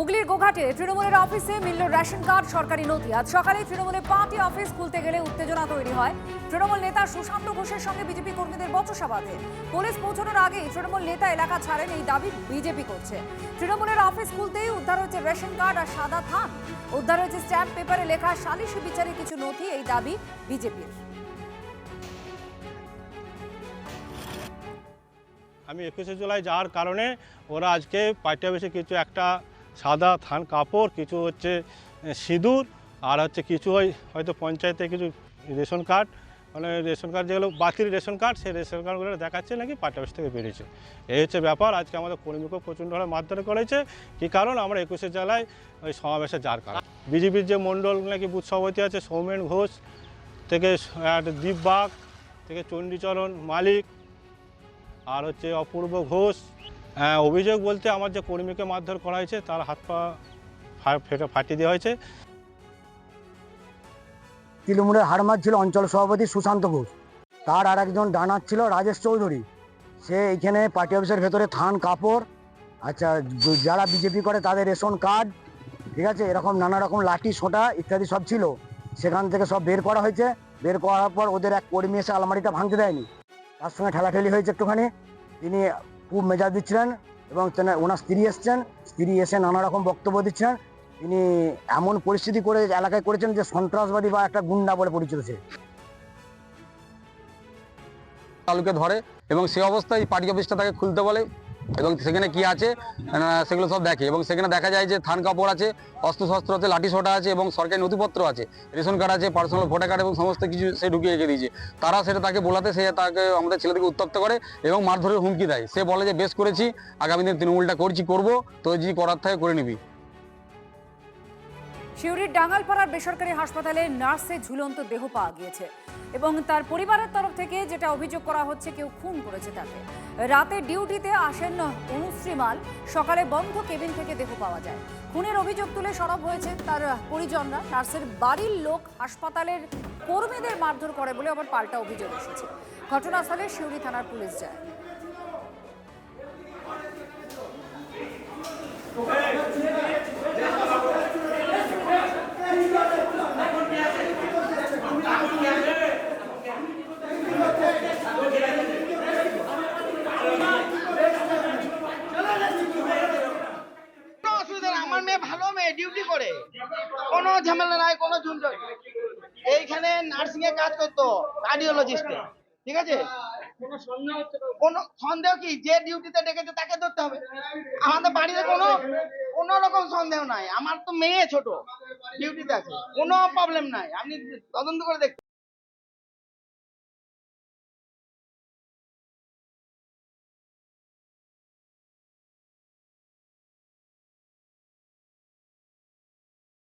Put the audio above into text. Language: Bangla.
হুগলির গোঘাটে তৃণমূলের অফিসে মিলল রেশন কার্ড সরকারি নথি। আজ সকালে তৃণমূলের পার্টি অফিস খুলতে গেলে উত্তেজনা তৈরি হয়। তৃণমূল নেতা সুশান্ত ঘোষের সঙ্গে বিজেপি কর্মীদের বচসা বাঁধে। পুলিশ পৌঁছানোর আগেই তৃণমূল নেতা এলাকা ছাড়েন, এই দাবি বিজেপি করছে। তৃণমূলের অফিস খুলতেই উদ্ধার হয়েছে রেশন কার্ড আর সাদা থান। উদ্ধার হয়েছে স্ট্যাম্প পেপারে লেখা সালিশি বিচারের কিছু নথি, এই দাবি বিজেপির। আমি 21শে জুলাই যাওয়ার কারণে ওরা আজকে পার্টি অফিসে কিছু একটা সাদা থান কাপড়, কিছু হচ্ছে সিঁদুর, আর হচ্ছে কিছু হয়তো পঞ্চায়েতে কিছু রেশন কার্ড, মানে রেশন কার্ড যেগুলো বাতিল রেশন কার্ড, সেই রেশন কার্ডগুলো দেখাচ্ছে নাকি পার্টি অফিস থেকে বেরিয়েছে। এই হচ্ছে ব্যাপার। আজকে আমাদের কর্মীকেও প্রচণ্ডভাবে মারধর করেছে। কী কারণ? আমরা 21শে জেলায় ওই সমাবেশে যার কারণ বিজেপির যে মণ্ডল নাকি বুথ সভাপতি আছে, সৌমেন ঘোষ থেকে দীপ বাগ থেকে চণ্ডীচরণ মালিক আর হচ্ছে অপূর্ব ঘোষ, অভিযোগ বলতে আমার যে কর্মীকে মারধর করা হয়েছে তার হাত পা ফাটিয়ে দেওয়া হয়েছে। তৃণমূলের হারমাত ছিল অঞ্চল সভাপতি সুশান্ত ঘোষ, তার আর একজন ডানার ছিল রাজেশ চৌধুরী। সে এইখানে পার্টি অফিসের ভেতরে থান কাপড়, আচ্ছা যারা বিজেপি করে তাদের রেশন কার্ড, ঠিক আছে, এরকম নানা রকম লাঠি সোঁটা ইত্যাদি সব ছিল। সেখান থেকে সব বের করা হয়েছে। বের করার পর ওদের এক কর্মী এসে আলমারিটা ভাঙতে দেয়নি, তার সঙ্গে ঠেলাঠেলি হয়েছে একটুখানি। তিনি খুব মেজাজ দিচ্ছিলেন এবং ওনার স্ত্রী এসছেন, স্ত্রী এসে নানা রকম বক্তব্য দিচ্ছেন। তিনি এমন পরিস্থিতি করে এলাকায় করেছেন যে সন্ত্রাসবাদী বা একটা গুন্ডা বলে পরিচিত। সে তালুকে ধরে এবং সে অবস্থায় পার্টি অফিসটা তাকে খুলতে বলে এবং সেখানে কি আছে সেগুলো সব দেখে এবং সেখানে দেখা যায় যে থান কাপড় আছে, অস্ত্রশস্ত্র আছে, লাঠি সোটা আছে এবং সরকারি নথিপত্র আছে, রেশন কার্ড আছে, পার্সোনাল ভোটার কার্ড এবং সমস্ত কিছু সে ঢুকিয়ে রেখে দিয়েছে। তারা সেটা তাকে বলাতে সে তাকে আমাদের ছেলেদেরকে উত্তপ্ত করে এবং মারধরের হুমকি দেয়। সে বলে যে বেশ করেছি, আগামী দিন তৃণমূলটা করবো, তো যে করার থাকে করে নিবি। সিউড়ির ডাঙ্গালপাড়ার বেসরকারি হাসপাতালে নার্সের ঝুলন্ত দেহ পাওয়া গিয়েছে এবং তার পরিবারের তরফ থেকে যেটা অভিযোগ করা হচ্ছে কেউ খুন করেছে তাকে। রাতে ডিউটিতে আসেন অনুশ্রী মাল, সকালে বন্ধ কেবিন থেকে দেহ পাওয়া যায়। খুনের অভিযোগ তুলে সরব হয়েছে তার পরিজনরা। নার্সের বাড়ির লোক হাসপাতালের কর্মীদের মারধর করে বলে আবার পাল্টা অভিযোগ এসেছে। ঘটনাস্থলে সিউড়ি থানার পুলিশ যায়। আমার মেয়ে ভালো মেয়ে, ডিউটি করে, কোনো ঝামেলা নাই, কোনো ঝুনঝট। এইখানে নার্সিং এ কাজ করতো, কার্ডিওলজিস্টে, ঠিক আছে। কোনো সন্দেহ কি? যে ডিউটিতে ডেকেছে তাকে ধরতে হবে। আমাদের বাড়িতে কোনো রকম সন্দেহ নাই। আমার তো মেয়ে ছোট ডিউটিতে আছে, কোনো প্রবলেম নাই। আপনি তদন্ত করে দেখতে